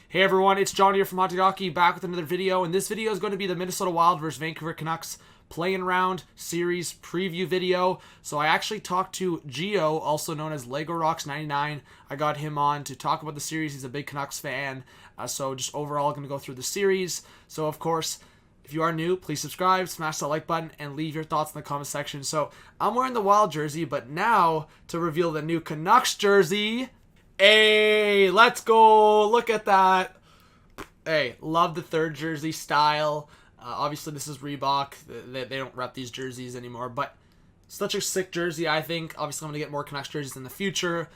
Hey everyone, it's John here from Hockey back with another video, and this video is going to be the Minnesota Wild versus Vancouver Canucks playing round series preview video. So I actually talked to Gio, also known as LEGOROCKS99. I got him on to talk about the series. He's a big Canucks fan, so just overall going to go through the series. So of course, if you are new, please subscribe, smash that like button, and leave your thoughts in the comment section. So I'm wearing the Wild jersey, but now to reveal the new Canucks jersey. Hey, let's go. Look at that. Hey, love the third jersey style. Obviously, this is Reebok. They don't rep these jerseys anymore, but such a sick jersey, I think. Obviously, I'm going to get more Canucks jerseys in the future.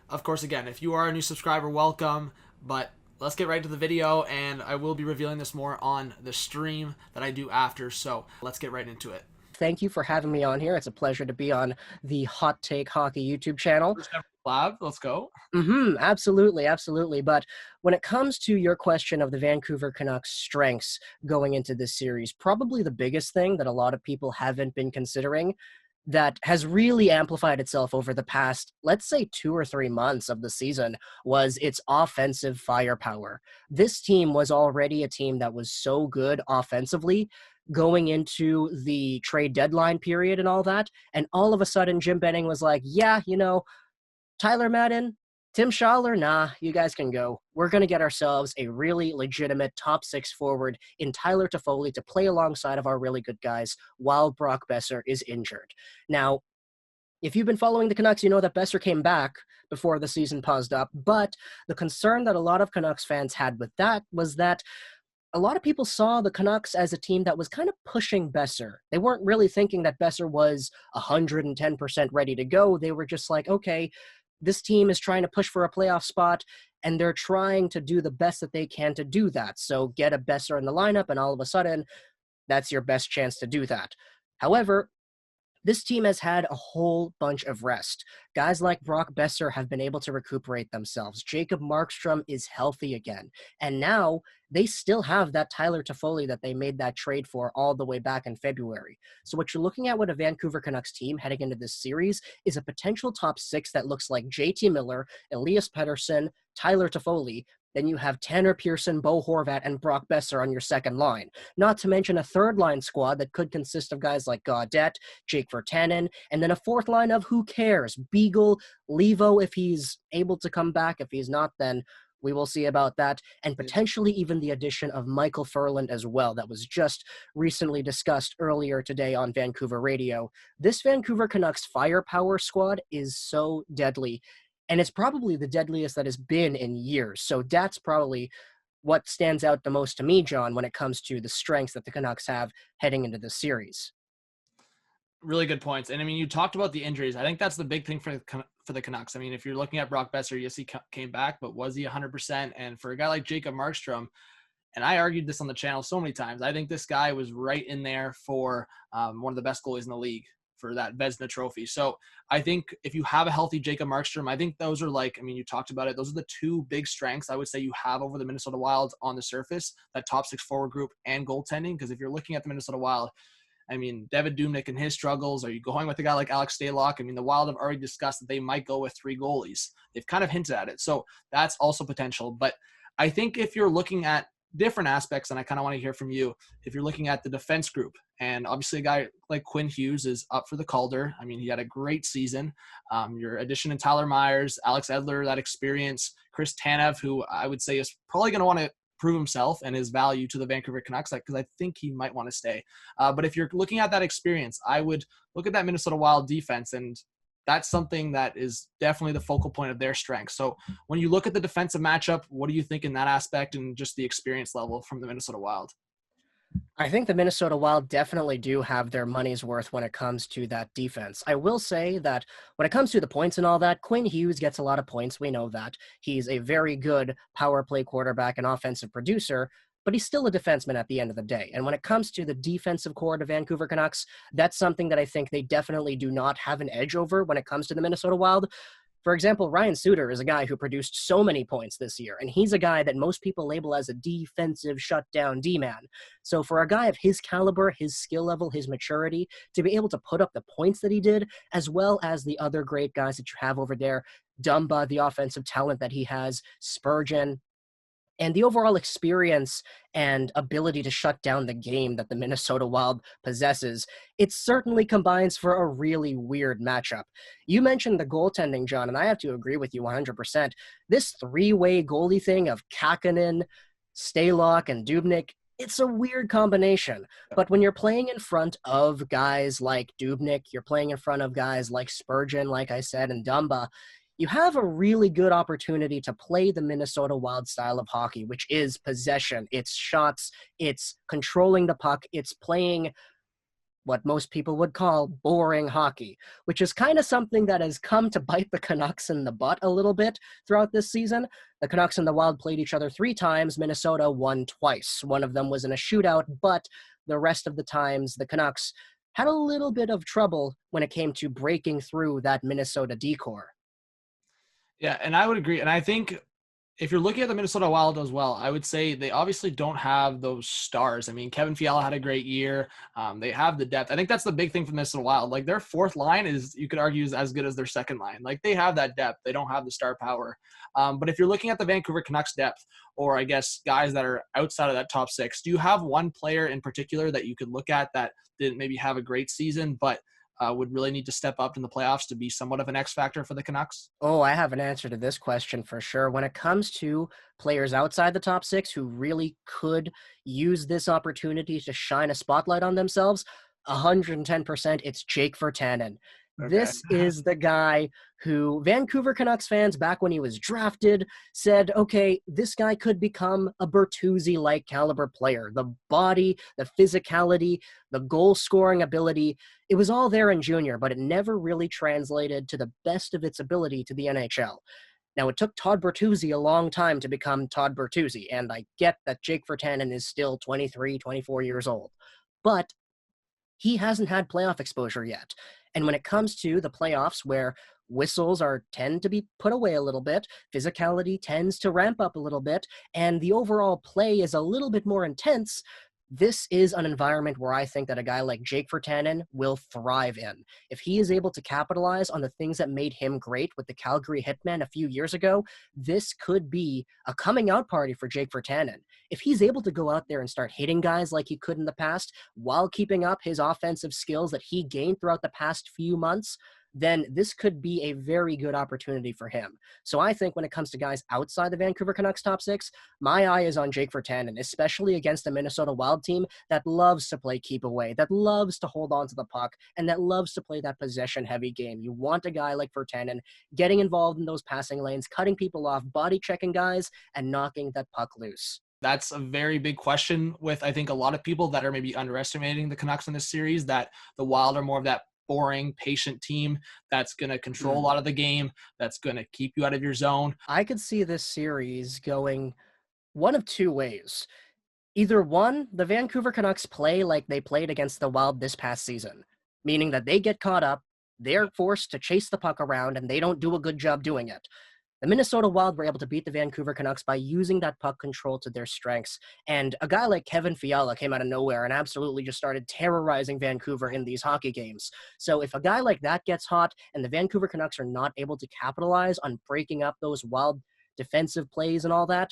Of course, again, if you are a new subscriber, welcome. But let's get right to the video, and I will be revealing this more on the stream that I do after. So let's get right into it. Thank you for having me on here. It's a pleasure to be on the Hot Take Hockey YouTube channel. First ever collab. Let's go. Absolutely. But when it comes to your question of the Vancouver Canucks' strengths going into this series, probably the biggest thing that a lot of people haven't been considering that has really amplified itself over the past, let's say, 2 or 3 months of the season was its offensive firepower. This team was already a team that was so good offensively going into the trade deadline period and all that. And all of a sudden, Jim Benning was like, yeah, Tyler Madden, Tim Schaller, nah, you guys can go. We're going to get ourselves a really legitimate top 6 forward in Tyler Toffoli to play alongside of our really good guys while Brock Besser is injured. Now, if you've been following the Canucks, you know that Besser came back before the season paused up, but the concern that a lot of Canucks fans had with that was that a lot of people saw the Canucks as a team that was kind of pushing Besser. They weren't really thinking that Besser was 110% ready to go. They were just like, okay, this team is trying to push for a playoff spot, and they're trying to do the best that they can to do that. So get a Besser in the lineup, and all of a sudden, that's your best chance to do that. However, this team has had a whole bunch of rest. Guys like Brock Besser have been able to recuperate themselves. Jacob Markstrom is healthy again. And now they still have that Tyler Toffoli that they made that trade for all the way back in February. So what you're looking at with a Vancouver Canucks team heading into this series is a potential top 6 that looks like JT Miller, Elias Pettersson, Tyler Toffoli. Then you have Tanner Pearson, Bo Horvat, and Brock Besser on your second line. Not to mention a third line squad that could consist of guys like Gaudette, Jake Virtanen, and then a fourth line of who cares? Beagle, Levo if he's able to come back. If he's not, then we will see about that. And potentially even the addition of Michael Furland as well. That was just recently discussed earlier today on Vancouver radio. This Vancouver Canucks firepower squad is so deadly. And it's probably the deadliest that has been in years. So that's probably what stands out the most to me, John, when it comes to the strengths that the Canucks have heading into this series. Really good points. And I mean, you talked about the injuries. I think that's the big thing for the Canucks. I mean, if you're looking at Brock Besser, yes, he came back, but was he 100%? And for a guy like Jacob Markstrom, and I argued this on the channel so many times, I think this guy was right in there for one of the best goalies in the league for that Vezina trophy. So I think if you have a healthy Jacob Markstrom, I think those are you talked about it. Those are the 2 big strengths I would say you have over the Minnesota Wild on the surface, that top 6 forward group and goaltending. Because if you're looking at the Minnesota Wild, I mean, David Dubnyk and his struggles, are you going with a guy like Alex Stalock? I mean, the Wild have already discussed that they might go with 3 goalies. They've kind of hinted at it. So that's also potential. But I think if you're looking at different aspects, and I kind of want to hear from you, if you're looking at the defense group, and obviously a guy like Quinn Hughes is up for the Calder. I mean, he had a great season. Your addition in Tyler Myers, Alex Edler, that experience, Chris Tanev, who I would say is probably going to want to prove himself and his value to the Vancouver Canucks, because I think he might want to stay. But if you're looking at that experience, I would look at that Minnesota Wild defense, and that's something that is definitely the focal point of their strength. So when you look at the defensive matchup, what do you think in that aspect and just the experience level from the Minnesota Wild? I think the Minnesota Wild definitely do have their money's worth when it comes to that defense. I will say that when it comes to the points and all that, Quinn Hughes gets a lot of points. We know that. He's a very good power play quarterback and offensive producer, but he's still a defenseman at the end of the day. And when it comes to the defensive core of the Vancouver Canucks, that's something that I think they definitely do not have an edge over when it comes to the Minnesota Wild. For example, Ryan Suter is a guy who produced so many points this year, and he's a guy that most people label as a defensive shutdown D-man. So for a guy of his caliber, his skill level, his maturity, to be able to put up the points that he did, as well as the other great guys that you have over there, Dumba, the offensive talent that he has, Spurgeon, And the overall experience and ability to shut down the game that the Minnesota Wild possesses, it certainly combines for a really weird matchup. You mentioned the goaltending, John, and I have to agree with you 100%. This three-way goalie thing of Kakkonen, Stalock, and Dubnyk, it's a weird combination. But when you're playing in front of guys like Dubnyk, you're playing in front of guys like Spurgeon, like I said, and Dumba, you have a really good opportunity to play the Minnesota Wild style of hockey, which is possession. It's shots, it's controlling the puck, it's playing what most people would call boring hockey, which is kind of something that has come to bite the Canucks in the butt a little bit throughout this season. The Canucks and the Wild played each other 3 times. Minnesota won twice. One of them was in a shootout, but the rest of the times, the Canucks had a little bit of trouble when it came to breaking through that Minnesota decor. Yeah, and I would agree. And I think if you're looking at the Minnesota Wild as well, I would say they obviously don't have those stars. I mean, Kevin Fiala had a great year. They have the depth. I think that's the big thing for Minnesota Wild. Like their fourth line is, you could argue, is as good as their second line. Like they have that depth. They don't have the star power. But if you're looking at the Vancouver Canucks depth, or I guess guys that are outside of that top 6, do you have one player in particular that you could look at that didn't maybe have a great season, but would really need to step up in the playoffs to be somewhat of an X factor for the Canucks? Oh, I have an answer to this question for sure. When it comes to players outside the top 6 who really could use this opportunity to shine a spotlight on themselves, 110%, it's Jake Virtanen. Okay. This is the guy who Vancouver Canucks fans, back when he was drafted, said, okay, this guy could become a Bertuzzi-like caliber player. The body, the physicality, the goal-scoring ability, it was all there in junior, but it never really translated to the best of its ability to the NHL. Now, it took Todd Bertuzzi a long time to become Todd Bertuzzi, and I get that Jake Virtanen is still 23, 24 years old. But he hasn't had playoff exposure yet. And when it comes to the playoffs where whistles tend to be put away a little bit, physicality tends to ramp up a little bit, and the overall play is a little bit more intense, this is an environment where I think that a guy like Jake Virtanen will thrive in. If he is able to capitalize on the things that made him great with the Calgary Hitmen a few years ago, this could be a coming out party for Jake Virtanen. If he's able to go out there and start hitting guys like he could in the past while keeping up his offensive skills that he gained throughout the past few months, then this could be a very good opportunity for him. So I think when it comes to guys outside the Vancouver Canucks top 6, my eye is on Jake Virtanen, especially against a Minnesota Wild team that loves to play keep away, that loves to hold on to the puck, and that loves to play that possession-heavy game. You want a guy like Virtanen getting involved in those passing lanes, cutting people off, body-checking guys, and knocking that puck loose. That's a very big question with, I think, a lot of people that are maybe underestimating the Canucks in this series, that the Wild are more of that boring, patient team that's going to control a lot of the game, that's going to keep you out of your zone. I could see this series going one of 2 ways. Either one, the Vancouver Canucks play like they played against the Wild this past season, meaning that they get caught up, they're forced to chase the puck around, and they don't do a good job doing it. The Minnesota Wild were able to beat the Vancouver Canucks by using that puck control to their strengths, and a guy like Kevin Fiala came out of nowhere and absolutely just started terrorizing Vancouver in these hockey games. So if a guy like that gets hot and the Vancouver Canucks are not able to capitalize on breaking up those Wild defensive plays and all that,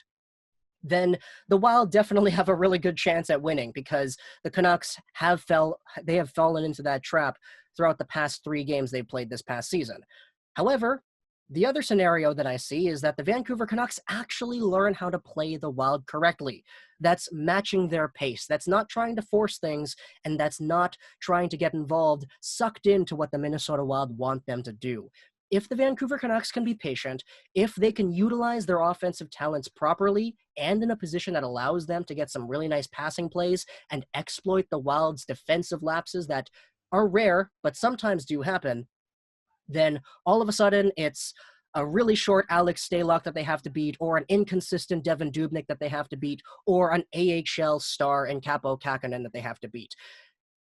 then the Wild definitely have a really good chance at winning, because the Canucks have fallen into that trap throughout the past 3 games they've played this past season. However, the other scenario that I see is that the Vancouver Canucks actually learn how to play the Wild correctly. That's matching their pace. That's not trying to force things, and that's not trying to get involved, sucked into what the Minnesota Wild want them to do. If the Vancouver Canucks can be patient, if they can utilize their offensive talents properly and in a position that allows them to get some really nice passing plays and exploit the Wild's defensive lapses that are rare but sometimes do happen, then all of a sudden it's a really short Alex Stalock that they have to beat, or an inconsistent Devin Dubnyk that they have to beat, or an AHL star in Capo Kakkonen that they have to beat.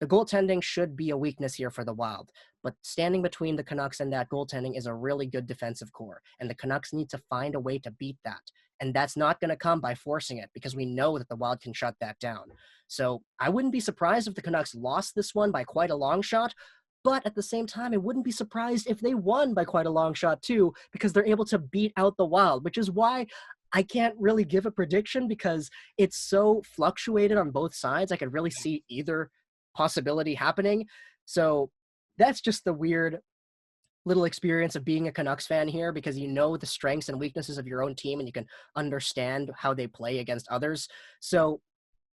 The goaltending should be a weakness here for the Wild, but standing between the Canucks and that goaltending is a really good defensive core, and the Canucks need to find a way to beat that. And that's not going to come by forcing it, because we know that the Wild can shut that down. So I wouldn't be surprised if the Canucks lost this one by quite a long shot, but at the same time, I wouldn't be surprised if they won by quite a long shot too, because they're able to beat out the Wild, which is why I can't really give a prediction because it's so fluctuated on both sides. I could really see either possibility happening. So that's just the weird little experience of being a Canucks fan here, because you know the strengths and weaknesses of your own team and you can understand how they play against others. So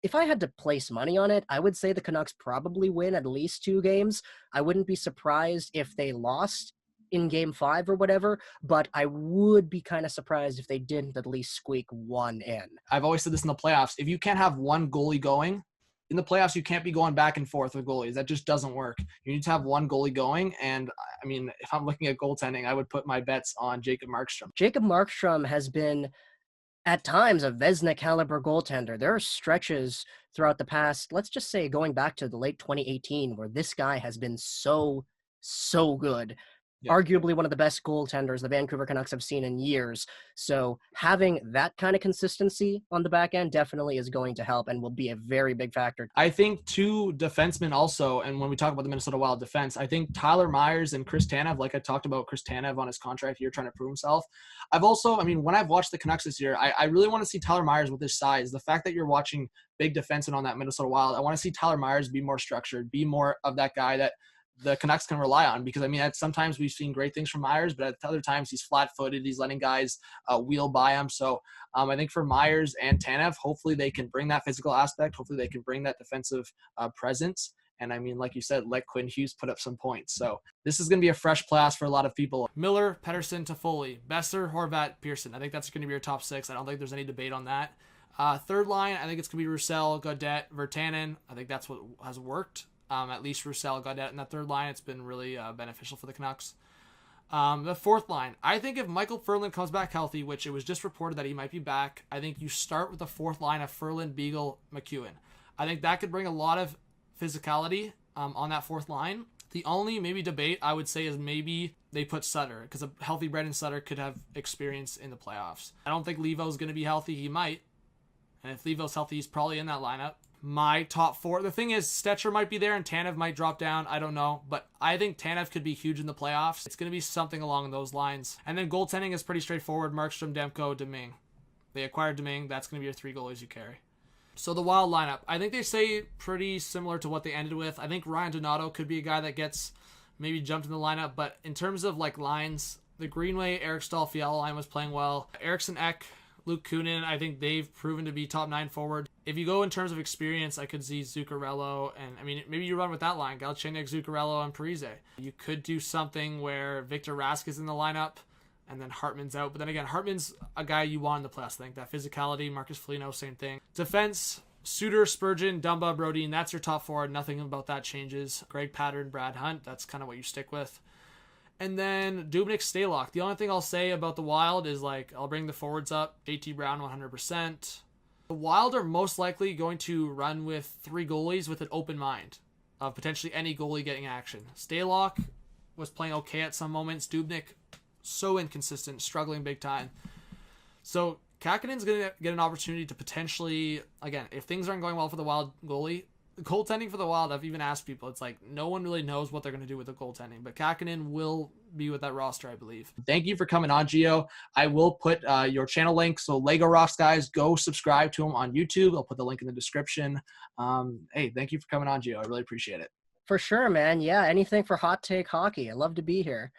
if I had to place money on it, I would say the Canucks probably win at least 2 games. I wouldn't be surprised if they lost in game 5 or whatever, but I would be kind of surprised if they didn't at least squeak one in. I've always said this in the playoffs. If you can't have one goalie going, in the playoffs, you can't be going back and forth with goalies. That just doesn't work. You need to have one goalie going. And I mean, if I'm looking at goaltending, I would put my bets on Jacob Markstrom. Jacob Markstrom has been, at times, a Vezina caliber goaltender. There are stretches throughout the past, let's just say going back to the late 2018, where this guy has been so good. Yeah. Arguably one of the best goaltenders the Vancouver Canucks have seen in years. So having that kind of consistency on the back end definitely is going to help and will be a very big factor. I think 2 defensemen also, and when we talk about the Minnesota Wild defense, I think Tyler Myers and Chris Tanev, like I talked about Chris Tanev on his contract here trying to prove himself. When I've watched the Canucks this year, I really want to see Tyler Myers with his size. The fact that you're watching big defensemen on that Minnesota Wild, I want to see Tyler Myers be more structured, be more of that guy that the Canucks can rely on, because sometimes we've seen great things from Myers, but at other times he's flat-footed. He's letting guys wheel by him. So I think for Myers and Tanev, hopefully they can bring that physical aspect. Hopefully they can bring that defensive presence. And like you said, let Quinn Hughes put up some points. So this is going to be a fresh playoffs for a lot of people. Miller, Pettersson, Toffoli, Besser, Horvat, Pearson. I think that's going to be your top 6. I don't think there's any debate on that. Third line, I think it's going to be Roussel, Gaudette, Virtanen. I think that's what has worked. At least Roussel got that in that third line. It's been really beneficial for the Canucks. The fourth line, I think if Michael Ferland comes back healthy, which it was just reported that he might be back, I think you start with the fourth line of Ferland, Beagle, McEwen. I think that could bring a lot of physicality on that fourth line. The only maybe debate I would say is maybe they put Sutter, because a healthy Brendan Sutter could have experience in the playoffs. I don't think Levo's going to be healthy. He might. And if Levo's healthy, he's probably in that lineup. My top 4. The thing is, Stetcher might be there and Tanev might drop down. I don't know. But I think Tanev could be huge in the playoffs. It's going to be something along those lines. And then goaltending is pretty straightforward. Markstrom, Demko, Domingue. They acquired Domingue. That's going to be your 3 goalies you carry. So the Wild lineup. I think they stay pretty similar to what they ended with. I think Ryan Donato could be a guy that gets maybe jumped in the lineup. But in terms of lines, the Greenway, Eric Stahl, Fiala line was playing well. Eriksson Ek, Luke Kunin, I think they've proven to be top 9 forward. If you go in terms of experience, I could see Zuccarello, and maybe you run with that line, Galchenyuk, Zuccarello, and Parise. You could do something where Victor Rask is in the lineup, and then Hartman's out. But then again, Hartman's a guy you want in the playoffs. I think that physicality, Marcus Foligno, same thing. Defense, Suter, Spurgeon, Dumba, Brodin, that's your top 4. Nothing about that changes. Greg Pattern, Brad Hunt, that's kind of what you stick with. And then Dubnyk, Stalock. The only thing I'll say about the Wild is I'll bring the forwards up. JT Brown 100%. The Wild are most likely going to run with 3 goalies with an open mind of potentially any goalie getting action. Stalock was playing okay at some moments. Dubnyk, so inconsistent, struggling big time. So Kakanen's going to get an opportunity to potentially, again, if things aren't going well for the Wild goalie, goaltending for the Wild, I've even asked people, it's no one really knows what they're going to do with the goaltending, but Kakkonen will be with that roster, I believe. Thank you for coming on, Gio. I will put your channel link, so Lego Rocks guys, go subscribe to him on YouTube. I'll put the link in the description. Hey, thank you for coming on, Gio. I really appreciate it. For sure, man. Yeah, anything for Hot Take Hockey. I love to be here.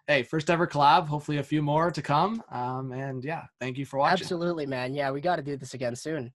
Hey, first ever collab, hopefully a few more to come. And yeah, thank you for watching. Absolutely, man. Yeah, we got to do this again soon.